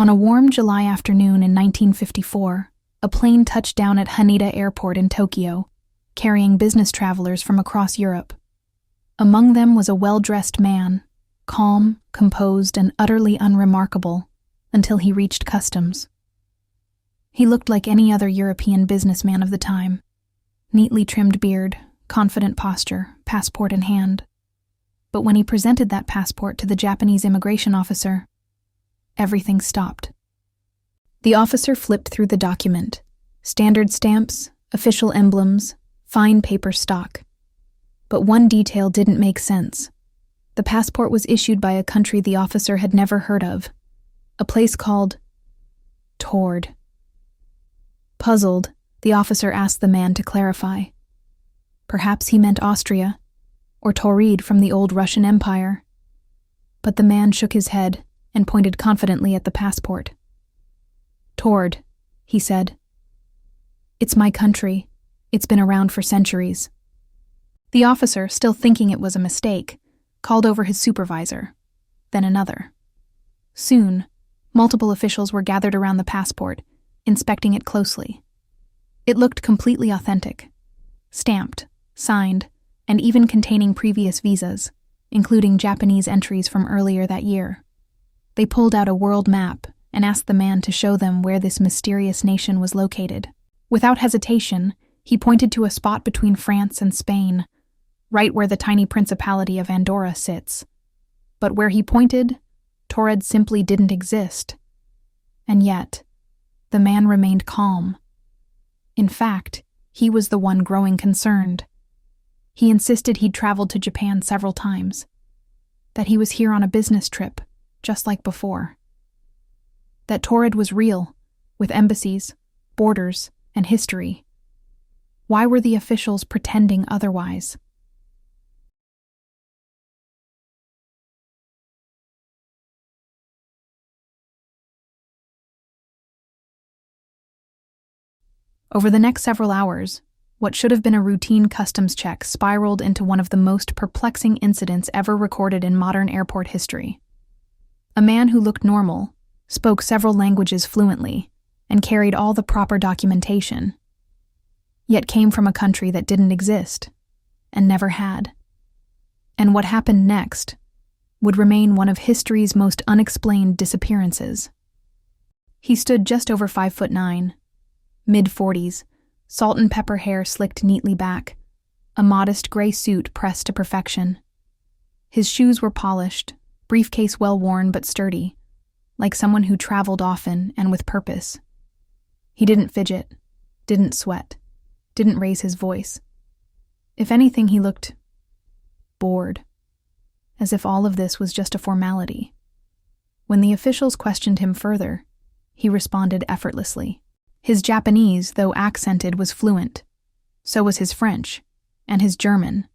On a warm July afternoon in 1954, a plane touched down at Haneda Airport in Tokyo, carrying business travelers from across Europe. Among them was a well-dressed man, calm, composed, and utterly unremarkable, until he reached customs. He looked like any other European businessman of the time. Neatly trimmed beard, confident posture, passport in hand. But when he presented that passport to the Japanese immigration officer, everything stopped. The officer flipped through the document. Standard stamps, official emblems, fine paper stock. But one detail didn't make sense. The passport was issued by a country the officer had never heard of, a place called Taured. Puzzled, the officer asked the man to clarify. Perhaps he meant Austria, or Taured from the old Russian Empire. But the man shook his head and pointed confidently at the passport. Taured, he said. It's my country. It's been around for centuries. The officer, still thinking it was a mistake, called over his supervisor, then another. Soon, multiple officials were gathered around the passport, inspecting it closely. It looked completely authentic, stamped, signed, and even containing previous visas, including Japanese entries from earlier that year. They pulled out a world map and asked the man to show them where this mysterious nation was located. Without hesitation, he pointed to a spot between France and Spain, right where the tiny principality of Andorra sits. But where he pointed, Taured simply didn't exist. And yet, the man remained calm. In fact, he was the one growing concerned. He insisted he'd traveled to Japan several times, that he was here on a business trip, just like before. That Taured was real, with embassies, borders, and history. Why were the officials pretending otherwise? Over the next several hours, what should have been a routine customs check spiraled into one of the most perplexing incidents ever recorded in modern airport history. A man who looked normal, spoke several languages fluently, and carried all the proper documentation, yet came from a country that didn't exist, and never had. And what happened next would remain one of history's most unexplained disappearances. He stood just over 5'9", mid-40s, salt and pepper hair slicked neatly back, a modest gray suit pressed to perfection. His shoes were polished, briefcase well-worn but sturdy, like someone who traveled often and with purpose. He didn't fidget, didn't sweat, didn't raise his voice. If anything, he looked bored, as if all of this was just a formality. When the officials questioned him further, he responded effortlessly. His Japanese, though accented, was fluent. So was his French, and his German,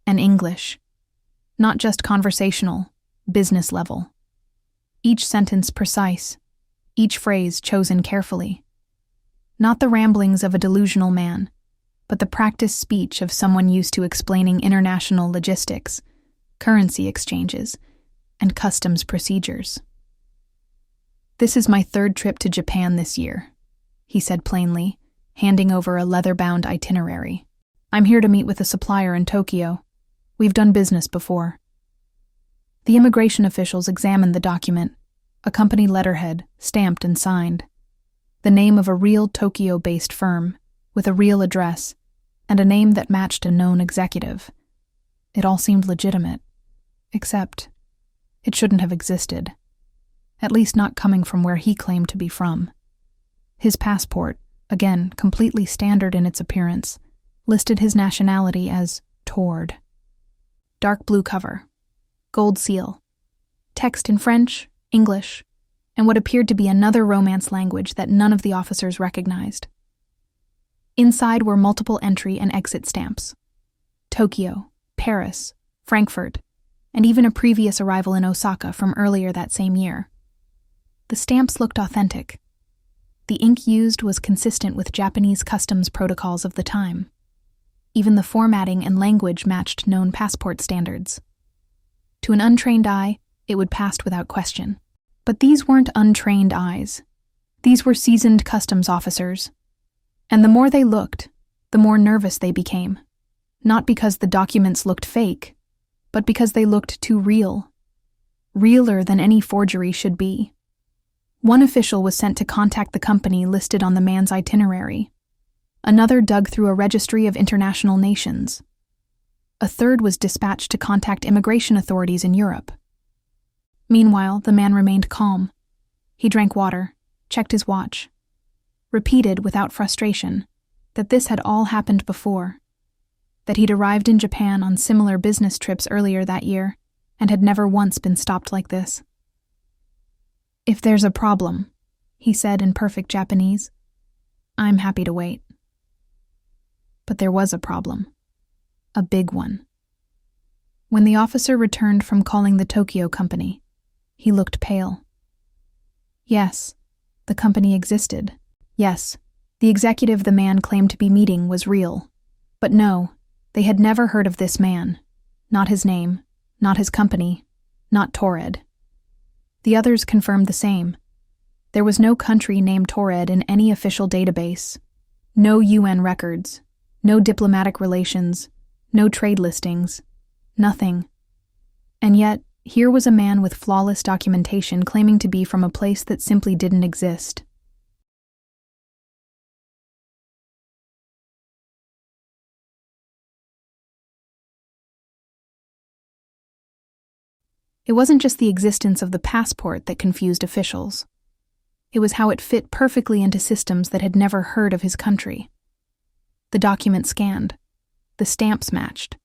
and English. Not just conversational, business level. Each sentence precise, each phrase chosen carefully. Not the ramblings of a delusional man, but the practiced speech of someone used to explaining international logistics, currency exchanges, and customs procedures. "This is my third trip to Japan this year," he said plainly, handing over a leather-bound itinerary. "I'm here to meet with a supplier in Tokyo. We've done business before." The immigration officials examined the document, a company letterhead, stamped and signed. The name of a real Tokyo-based firm, with a real address, and a name that matched a known executive. It all seemed legitimate, except it shouldn't have existed, at least not coming from where he claimed to be from. His passport, again completely standard in its appearance, listed his nationality as Taured. Dark blue cover, gold seal, text in French, English, and what appeared to be another Romance language that none of the officers recognized. Inside were multiple entry and exit stamps. Tokyo, Paris, Frankfurt, and even a previous arrival in Osaka from earlier that same year. The stamps looked authentic. The ink used was consistent with Japanese customs protocols of the time. Even the formatting and language matched known passport standards. To an untrained eye, it would pass without question. But these weren't untrained eyes. These were seasoned customs officers. And the more they looked, the more nervous they became. Not because the documents looked fake, but because they looked too real. Realer than any forgery should be. One official was sent to contact the company listed on the man's itinerary. Another dug through a registry of international nations. A third was dispatched to contact immigration authorities in Europe. Meanwhile, the man remained calm. He drank water, checked his watch, repeated without frustration that this had all happened before, that he'd arrived in Japan on similar business trips earlier that year and had never once been stopped like this. "If there's a problem," he said in perfect Japanese, "I'm happy to wait." But there was a problem. A big one. When the officer returned from calling the Tokyo company, he looked pale. Yes, the company existed. Yes, the executive the man claimed to be meeting was real. But no, they had never heard of this man. Not his name, not his company, not Taured. The others confirmed the same. There was no country named Taured in any official database. No UN records. No diplomatic relations. No trade listings. Nothing. And yet, here was a man with flawless documentation claiming to be from a place that simply didn't exist. It wasn't just the existence of the passport that confused officials. It was how it fit perfectly into systems that had never heard of his country. The document scanned. The stamps matched.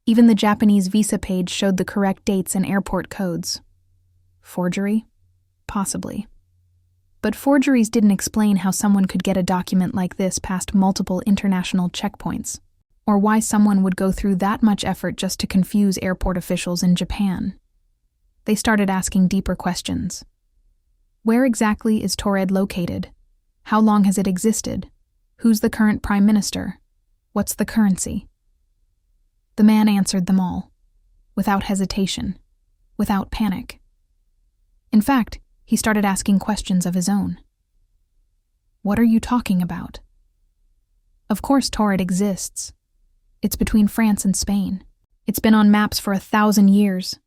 Even the Japanese visa page showed the correct dates and airport codes. Forgery? Possibly. But forgeries didn't explain how someone could get a document like this past multiple international checkpoints, or why someone would go through that much effort just to confuse airport officials in Japan. They started asking deeper questions. Where exactly is Taured located? How long has it existed? Who's the current prime minister? What's the currency? The man answered them all, without hesitation, without panic. In fact, he started asking questions of his own. What are you talking about? Of course Taured exists. It's between France and Spain. It's been on maps for 1,000 years.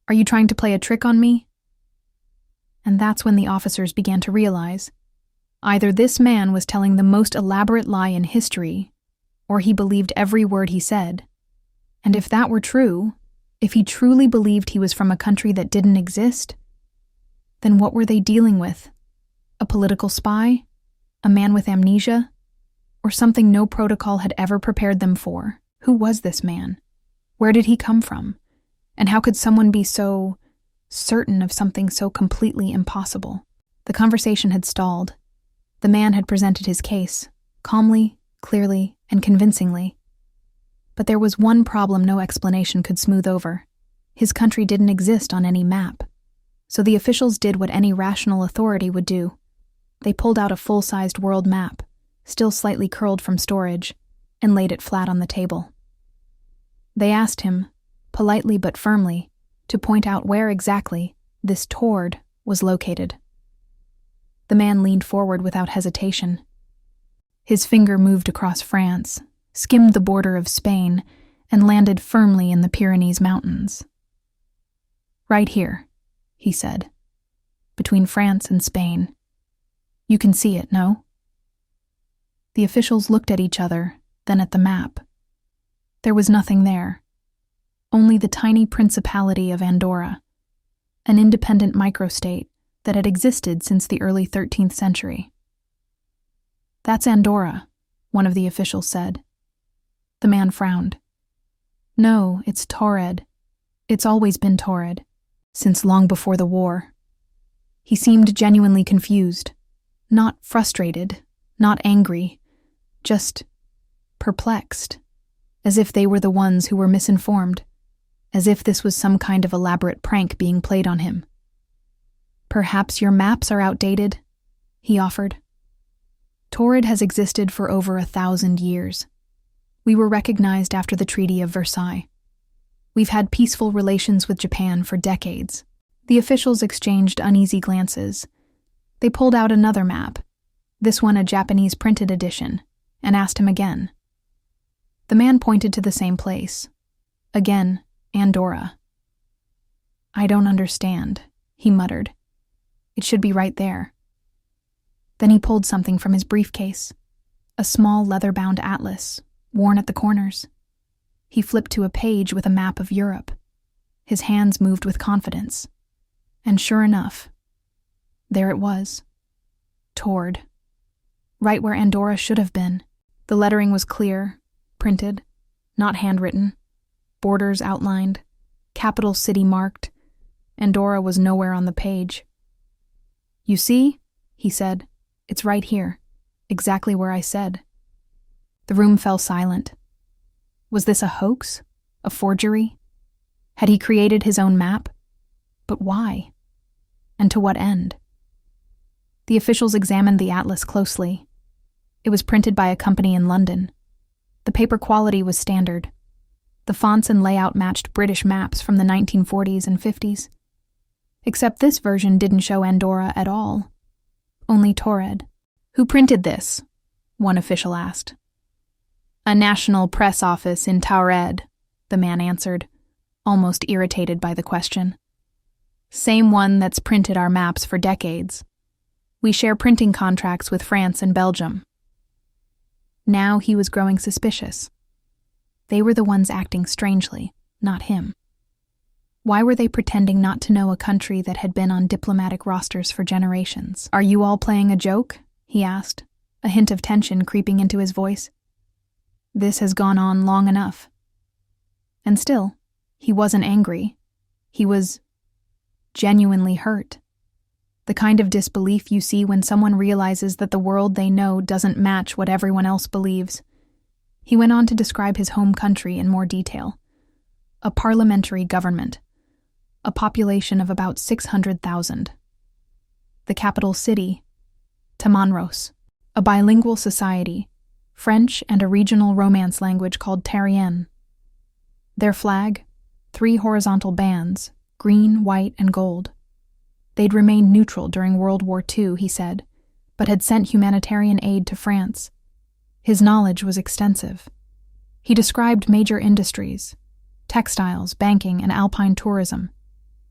Are you trying to play a trick on me? And that's when the officers began to realize either this man was telling the most elaborate lie in history, or he believed every word he said. And if that were true, if he truly believed he was from a country that didn't exist, then what were they dealing with? A political spy? A man with amnesia? Or something no protocol had ever prepared them for? Who was this man? Where did he come from? And how could someone be so certain of something so completely impossible? The conversation had stalled. The man had presented his case, calmly, clearly, and convincingly. But there was one problem no explanation could smooth over. His country didn't exist on any map. So the officials did what any rational authority would do. They pulled out a full-sized world map, still slightly curled from storage, and laid it flat on the table. They asked him, politely but firmly, to point out where exactly this Taured was located. The man leaned forward without hesitation. His finger moved across France, skimmed the border of Spain, and landed firmly in the Pyrenees Mountains. Right here, he said, between France and Spain. You can see it, no? The officials looked at each other, then at the map. There was nothing there. Only the tiny principality of Andorra, an independent microstate that had existed since the early 13th century. That's Andorra, one of the officials said. The man frowned. No, it's Taured. It's always been Taured, since long before the war. He seemed genuinely confused, not frustrated, not angry, just perplexed, as if they were the ones who were misinformed, as if this was some kind of elaborate prank being played on him. Perhaps your maps are outdated, he offered. Taured has existed for over 1,000 years. We were recognized after the Treaty of Versailles. We've had peaceful relations with Japan for decades. The officials exchanged uneasy glances. They pulled out another map, this one a Japanese printed edition, and asked him again. The man pointed to the same place. Again, Andorra. "I don't understand," he muttered. "It should be right there." Then he pulled something from his briefcase, a small leather-bound atlas, worn at the corners. He flipped to a page with a map of Europe. His hands moved with confidence. And sure enough, there it was. Taured. Right where Andorra should have been. The lettering was clear, printed, not handwritten, borders outlined, capital city marked. Andorra was nowhere on the page. "You see?" he said. "It's right here, exactly where I said." The room fell silent. Was this a hoax? A forgery? Had he created his own map? But why? And to what end? The officials examined the atlas closely. It was printed by a company in London. The paper quality was standard. The fonts and layout matched British maps from the 1940s and 50s. Except this version didn't show Andorra at all. Only Taured. "Who printed this?" one official asked. "A national press office in Taured," the man answered, almost irritated by the question. "Same one that's printed our maps for decades. We share printing contracts with France and Belgium." Now he was growing suspicious. They were the ones acting strangely, not him. Why were they pretending not to know a country that had been on diplomatic rosters for generations? "Are you all playing a joke?" he asked, a hint of tension creeping into his voice. This has gone on long enough. And still, he wasn't angry. He was genuinely hurt. The kind of disbelief you see when someone realizes that the world they know doesn't match what everyone else believes. He went on to describe his home country in more detail. A parliamentary government. A population of about 600,000. The capital city, Tamanros. A bilingual society, French and a regional Romance language called Tarian. Their flag, 3 horizontal bands, green, white, and gold. They'd remained neutral during World War II, he said, but had sent humanitarian aid to France. His knowledge was extensive. He described major industries, textiles, banking, and alpine tourism.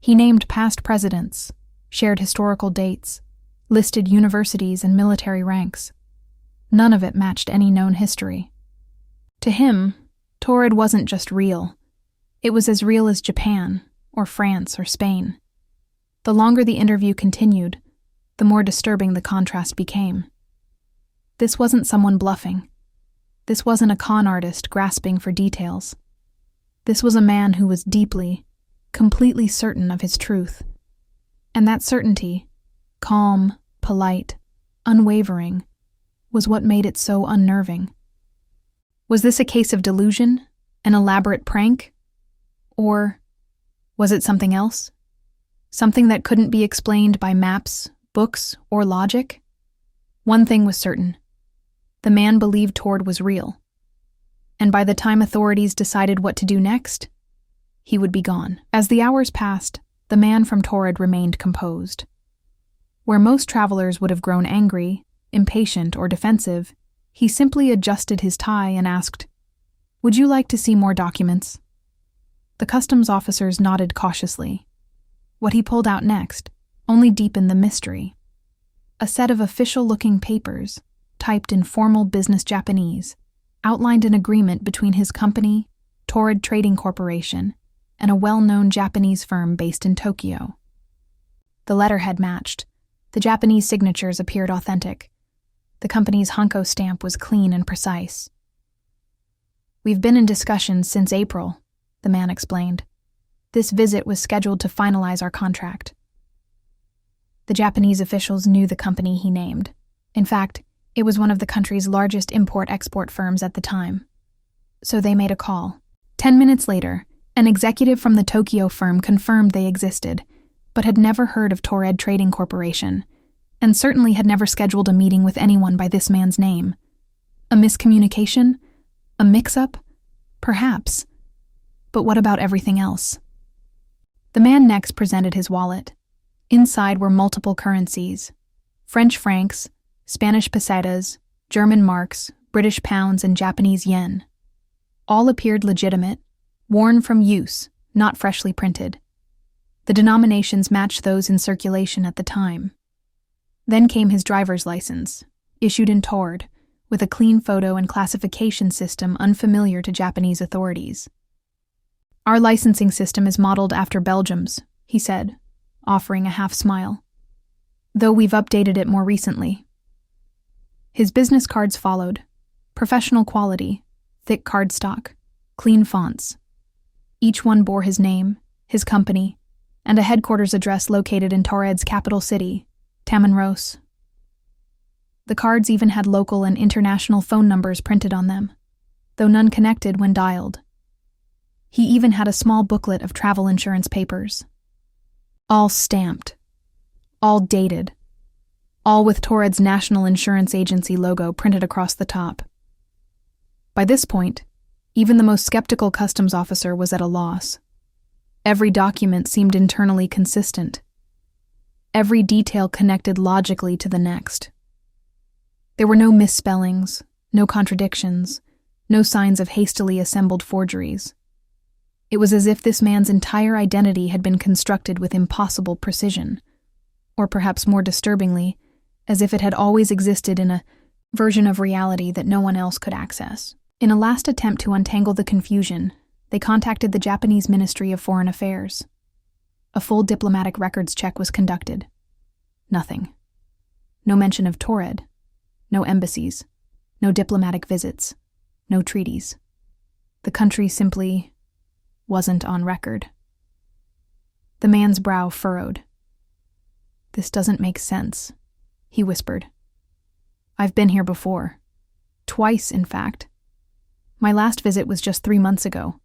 He named past presidents, shared historical dates, listed universities and military ranks. None of it matched any known history. To him, Taured wasn't just real. It was as real as Japan, or France, or Spain. The longer the interview continued, the more disturbing the contrast became. This wasn't someone bluffing. This wasn't a con artist grasping for details. This was a man who was deeply, completely certain of his truth. And that certainty, calm, polite, unwavering, was what made it so unnerving. Was this a case of delusion, an elaborate prank? Or was it something else? Something that couldn't be explained by maps, books, or logic? One thing was certain. The man believed Taured was real. And by the time authorities decided what to do next, he would be gone. As the hours passed, the man from Taured remained composed. Where most travelers would have grown angry, impatient, or defensive, he simply adjusted his tie and asked, "Would you like to see more documents?" The customs officers nodded cautiously. What he pulled out next only deepened the mystery. A set of official-looking papers, typed in formal business Japanese, outlined an agreement between his company, Taured Trading Corporation, and a well-known Japanese firm based in Tokyo. The letterhead matched. The Japanese signatures appeared authentic. The company's Hanko stamp was clean and precise. "We've been in discussions since April," the man explained. "This visit was scheduled to finalize our contract." The Japanese officials knew the company he named. In fact, it was one of the country's largest import-export firms at the time. So they made a call. 10 minutes later, an executive from the Tokyo firm confirmed they existed, but had never heard of Taured Trading Corporation, and certainly had never scheduled a meeting with anyone by this man's name. A miscommunication? A mix-up? Perhaps. But what about everything else? The man next presented his wallet. Inside were multiple currencies: French francs, Spanish pesetas, German marks, British pounds, and Japanese yen. All appeared legitimate, worn from use, not freshly printed. The denominations matched those in circulation at the time. Then came his driver's license, issued in Taured, with a clean photo and classification system unfamiliar to Japanese authorities. "Our licensing system is modeled after Belgium's," he said, offering a half smile, "though we've updated it more recently." His business cards followed: professional quality, thick cardstock, clean fonts. Each one bore his name, his company, and a headquarters address located in Taured's capital city, Tamanrose. The cards even had local and international phone numbers printed on them, though none connected when dialed. He even had a small booklet of travel insurance papers. All stamped, all dated, all with Taured's National Insurance Agency logo printed across the top. By this point, even the most skeptical customs officer was at a loss. Every document seemed internally consistent. Every detail connected logically to the next. There were no misspellings, no contradictions, no signs of hastily assembled forgeries. It was as if this man's entire identity had been constructed with impossible precision, or perhaps more disturbingly, as if it had always existed in a version of reality that no one else could access. In a last attempt to untangle the confusion, they contacted the Japanese Ministry of Foreign Affairs. A full diplomatic records check was conducted. Nothing. No mention of Taured. No embassies. No diplomatic visits. No treaties. The country simply wasn't on record. The man's brow furrowed. "This doesn't make sense," he whispered. "I've been here before. Twice, in fact. My last visit was just 3 months ago.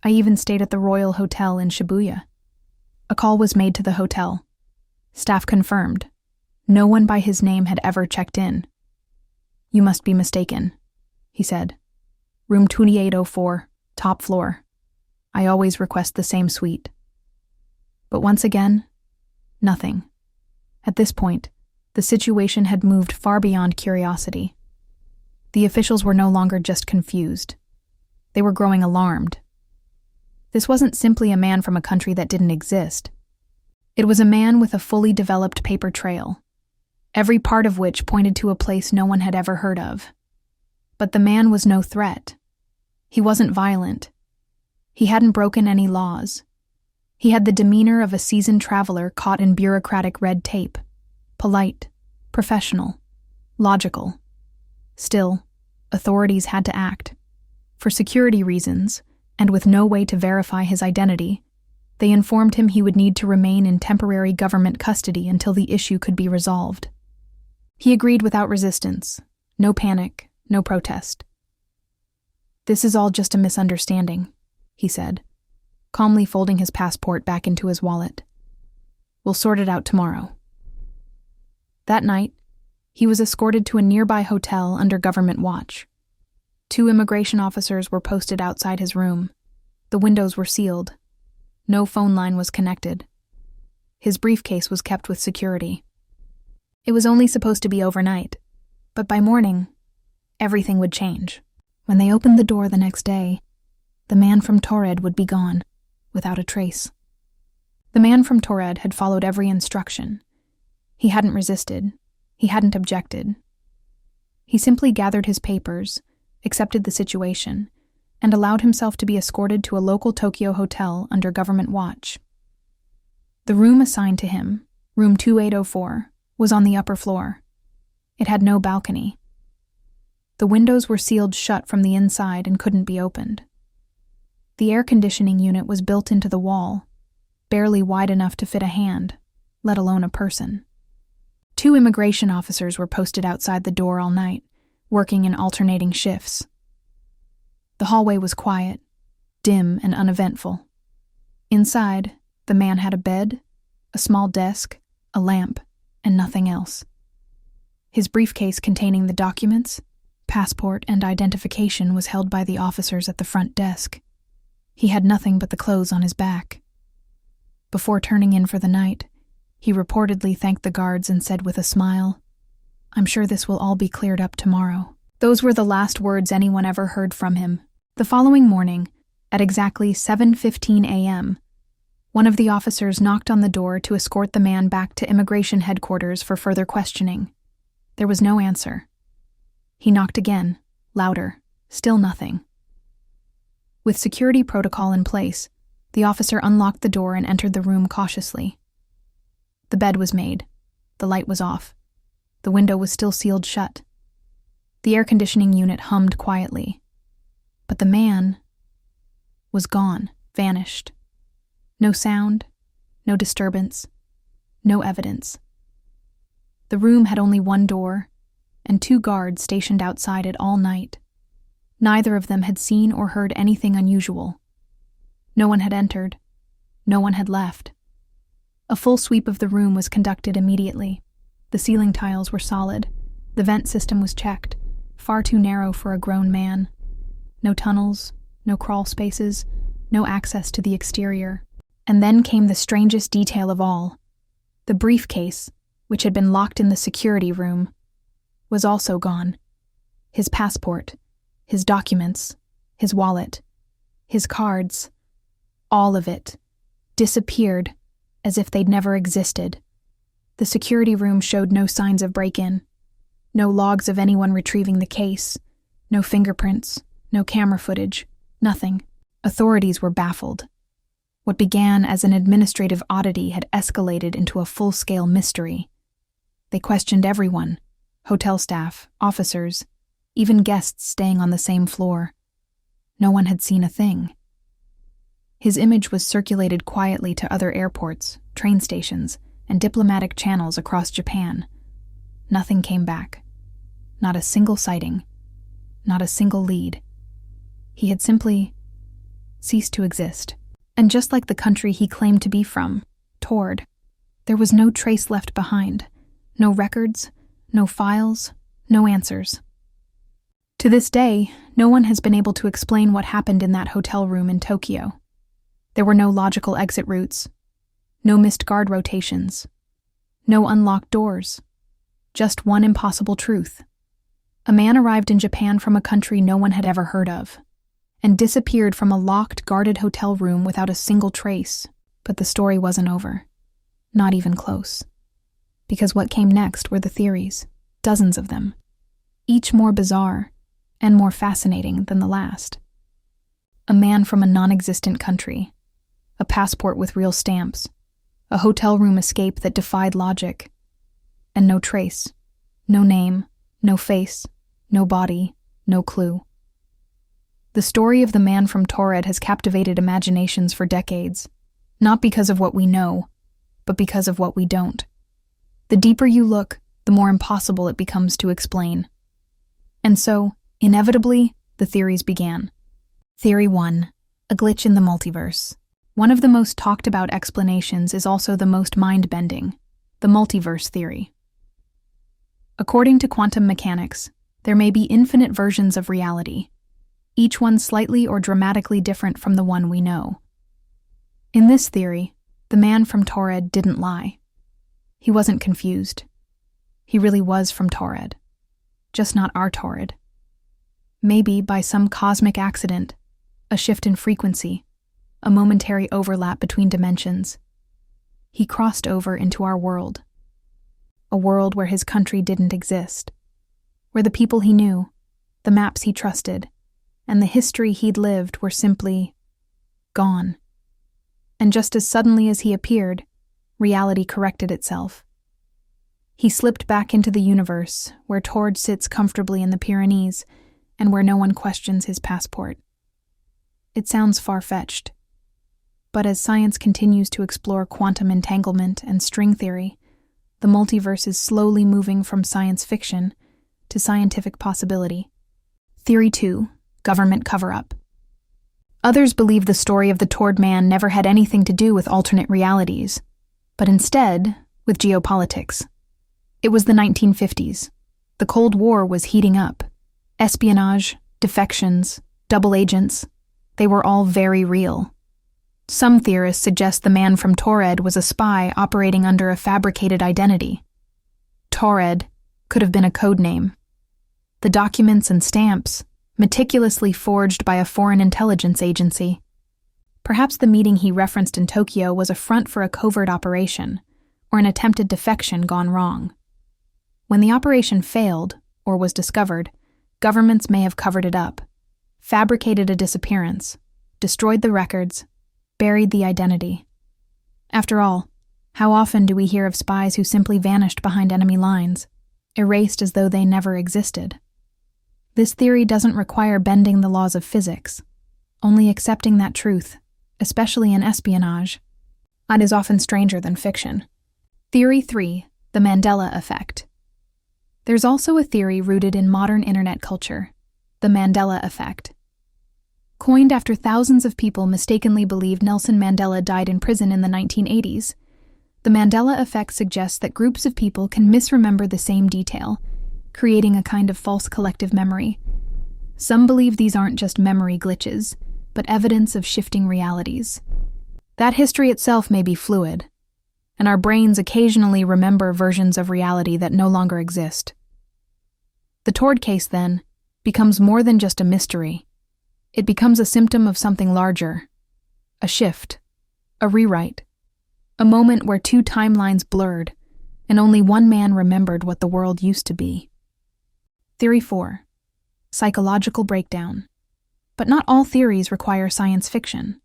I even stayed at the Royal Hotel in Shibuya." A call was made to the hotel. Staff confirmed. No one by his name had ever checked in. "You must be mistaken," he said. "Room 2804, top floor. I always request the same suite." But once again, nothing. At this point, the situation had moved far beyond curiosity. The officials were no longer just confused. They were growing alarmed. This wasn't simply a man from a country that didn't exist. It was a man with a fully developed paper trail, every part of which pointed to a place no one had ever heard of. But the man was no threat. He wasn't violent. He hadn't broken any laws. He had the demeanor of a seasoned traveler caught in bureaucratic red tape, polite, professional, logical. Still, authorities had to act. For security reasons, and with no way to verify his identity, they informed him he would need to remain in temporary government custody until the issue could be resolved. He agreed without resistance. No panic, no protest. "This is all just a misunderstanding," he said, calmly folding his passport back into his wallet. "We'll sort it out tomorrow." That night, he was escorted to a nearby hotel under government watch. 2 immigration officers were posted outside his room. The windows were sealed. No phone line was connected. His briefcase was kept with security. It was only supposed to be overnight, but by morning, everything would change. When they opened the door the next day, the man from Taured would be gone, without a trace. The man from Taured had followed every instruction. He hadn't resisted. He hadn't objected. He simply gathered his papers, accepted the situation, and allowed himself to be escorted to a local Tokyo hotel under government watch. The room assigned to him, room 2804, was on the upper floor. It had no balcony. The windows were sealed shut from the inside and couldn't be opened. The air conditioning unit was built into the wall, barely wide enough to fit a hand, let alone a person. 2 immigration officers were posted outside the door all night, working in alternating shifts. The hallway was quiet, dim and uneventful. Inside, the man had a bed, a small desk, a lamp, and nothing else. His briefcase containing the documents, passport, and identification was held by the officers at the front desk. He had nothing but the clothes on his back. Before turning in for the night, he reportedly thanked the guards and said with a smile, "I'm sure this will all be cleared up tomorrow." Those were the last words anyone ever heard from him. The following morning, at exactly 7:15 a.m., one of the officers knocked on the door to escort the man back to immigration headquarters for further questioning. There was no answer. He knocked again, louder, still nothing. With security protocol in place, the officer unlocked the door and entered the room cautiously. The bed was made. The light was off. The window was still sealed shut. The air conditioning unit hummed quietly. But the man was gone, vanished. No sound, no disturbance, no evidence. The room had only one door, and 2 guards stationed outside it all night. Neither of them had seen or heard anything unusual. No one had entered. No one had left. A full sweep of the room was conducted immediately. The ceiling tiles were solid. The vent system was checked, far too narrow for a grown man. No tunnels, no crawl spaces, no access to the exterior. And then came the strangest detail of all. The briefcase, which had been locked in the security room, was also gone. His passport, his documents, his wallet, his cards, all of it, disappeared as if they'd never existed. The security room showed no signs of break-in, no logs of anyone retrieving the case, no fingerprints, no camera footage, nothing. Authorities were baffled. What began as an administrative oddity had escalated into a full-scale mystery. They questioned everyone, hotel staff, officers, even guests staying on the same floor. No one had seen a thing. His image was circulated quietly to other airports, train stations, and diplomatic channels across Japan. Nothing came back. Not a single sighting. Not a single lead. He had simply ceased to exist. And just like the country he claimed to be from, Taured, there was no trace left behind. No records, no files, no answers. To this day, no one has been able to explain what happened in that hotel room in Tokyo. There were no logical exit routes, no missed guard rotations, no unlocked doors, just one impossible truth. A man arrived in Japan from a country no one had ever heard of, and disappeared from a locked, guarded hotel room without a single trace. But the story wasn't over. Not even close. Because what came next were the theories, dozens of them, each more bizarre and more fascinating than the last. A man from a non-existent country, a passport with real stamps, a hotel room escape that defied logic, and no trace, no name, no face, no body, no clue. The story of the man from Taured has captivated imaginations for decades, not because of what we know, but because of what we don't. The deeper you look, the more impossible it becomes to explain. And so, inevitably, the theories began. Theory 1, a glitch in the multiverse. One of the most talked about explanations is also the most mind-bending, the multiverse theory. According to quantum mechanics, there may be infinite versions of reality, each one slightly or dramatically different from the one we know. In this theory, the man from Taured didn't lie. He wasn't confused. He really was from Taured, just not our Taured. Maybe by some cosmic accident, a shift in frequency, a momentary overlap between dimensions, he crossed over into our world. A world where his country didn't exist, where the people he knew, the maps he trusted, and the history he'd lived were simply gone. And just as suddenly as he appeared, reality corrected itself. He slipped back into the universe, where Taured sits comfortably in the Pyrenees, and where no one questions his passport. It sounds far-fetched, but as science continues to explore quantum entanglement and string theory, the multiverse is slowly moving from science fiction to scientific possibility. Theory 2. Government cover-up. Others believe the story of the Taured man never had anything to do with alternate realities, but instead with geopolitics. It was the 1950s. The Cold War was heating up. Espionage, defections, double agents, they were all very real. Some theorists suggest the man from Taured was a spy operating under a fabricated identity. Taured could have been a code name. The documents and stamps, meticulously forged by a foreign intelligence agency. Perhaps the meeting he referenced in Tokyo was a front for a covert operation, or an attempted defection gone wrong. When the operation failed, or was discovered, governments may have covered it up, fabricated a disappearance, destroyed the records, buried the identity. After all, how often do we hear of spies who simply vanished behind enemy lines, erased as though they never existed? This theory doesn't require bending the laws of physics, only accepting that truth, especially in espionage. It is often stranger than fiction. Theory 3, the Mandela effect. There's also a theory rooted in modern internet culture, the Mandela effect. Coined after thousands of people mistakenly believed Nelson Mandela died in prison in the 1980s, the Mandela effect suggests that groups of people can misremember the same detail, creating a kind of false collective memory. Some believe these aren't just memory glitches, but evidence of shifting realities. That history itself may be fluid, and our brains occasionally remember versions of reality that no longer exist. The Taured case, then, becomes more than just a mystery. It becomes a symptom of something larger, a shift, a rewrite, a moment where two timelines blurred, and only one man remembered what the world used to be. Theory 4, psychological breakdown. But not all theories require science fiction.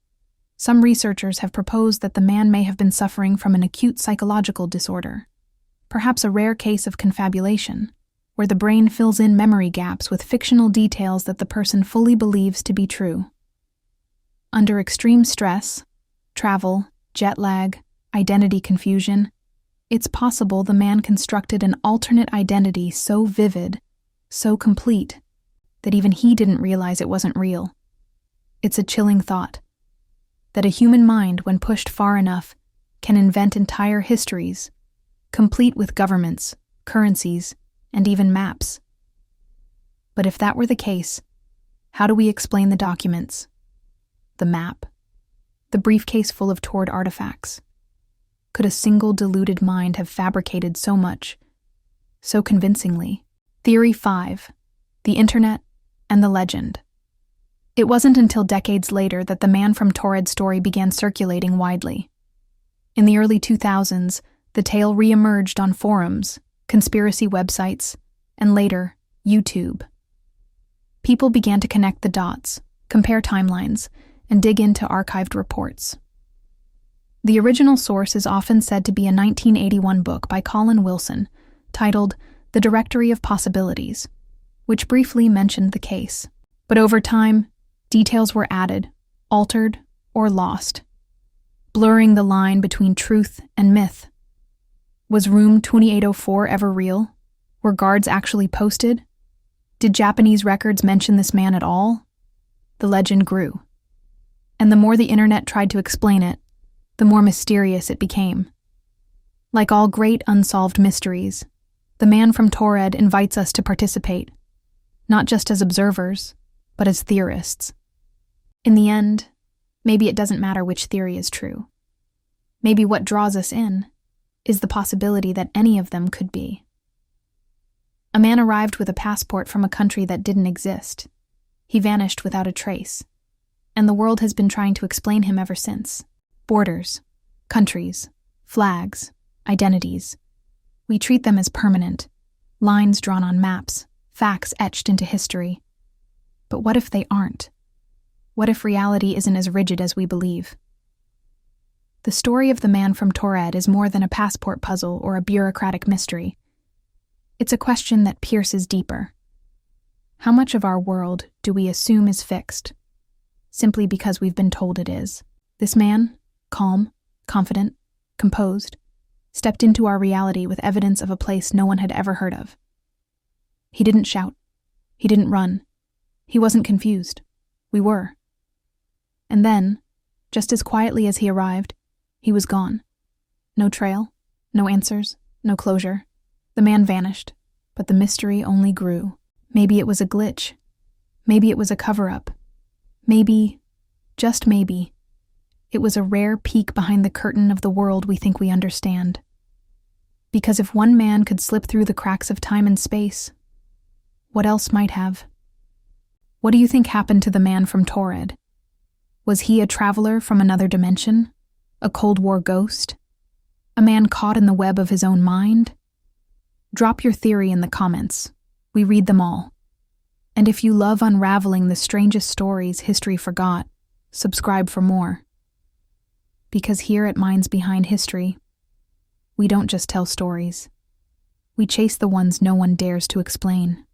Some researchers have proposed that the man may have been suffering from an acute psychological disorder, perhaps a rare case of confabulation, where the brain fills in memory gaps with fictional details that the person fully believes to be true. Under extreme stress, travel, jet lag, identity confusion, it's possible the man constructed an alternate identity so vivid, so complete, that even he didn't realize it wasn't real. It's a chilling thought, that a human mind, when pushed far enough, can invent entire histories, complete with governments, currencies, and even maps. But if that were the case, how do we explain the documents, the map, the briefcase full of Taured artifacts? Could a single deluded mind have fabricated so much, so convincingly? Theory 5, the internet and the legend. It wasn't until decades later that the man from Taured story began circulating widely. In the early 2000s, the tale re-emerged on forums, conspiracy websites, and later, YouTube. People began to connect the dots, compare timelines, and dig into archived reports. The original source is often said to be a 1981 book by Colin Wilson, titled The Directory of Possibilities, which briefly mentioned the case. But over time, details were added, altered, or lost, blurring the line between truth and myth. Was room 2804 ever real? Were guards actually posted? Did Japanese records mention this man at all? The legend grew. And the more the internet tried to explain it, the more mysterious it became. Like all great unsolved mysteries, the man from Taured invites us to participate, not just as observers, but as theorists. In the end, maybe it doesn't matter which theory is true. Maybe what draws us in is the possibility that any of them could be. A man arrived with a passport from a country that didn't exist. He vanished without a trace, and the world has been trying to explain him ever since. Borders, countries, flags, identities. We treat them as permanent, lines drawn on maps, facts etched into history. But what if they aren't? What if reality isn't as rigid as we believe? The story of the man from Taured is more than a passport puzzle or a bureaucratic mystery. It's a question that pierces deeper. How much of our world do we assume is fixed, simply because we've been told it is? This man, calm, confident, composed, stepped into our reality with evidence of a place no one had ever heard of. He didn't shout. He didn't run. He wasn't confused. We were. And then, just as quietly as he arrived, he was gone. No trail, no answers, no closure. The man vanished, but the mystery only grew. Maybe it was a glitch. Maybe it was a cover-up. Maybe, just maybe, It was a rare peek behind the curtain of the world we think we understand. Because if one man could slip through the cracks of time and space, what else might have? What do you think happened to the man from Taured? Was he a traveler from another dimension? A Cold War ghost? A man caught in the web of his own mind? Drop your theory in the comments. We read them all. And if you love unraveling the strangest stories history forgot, subscribe for more. Because here at Minds Behind History, we don't just tell stories. We chase the ones no one dares to explain.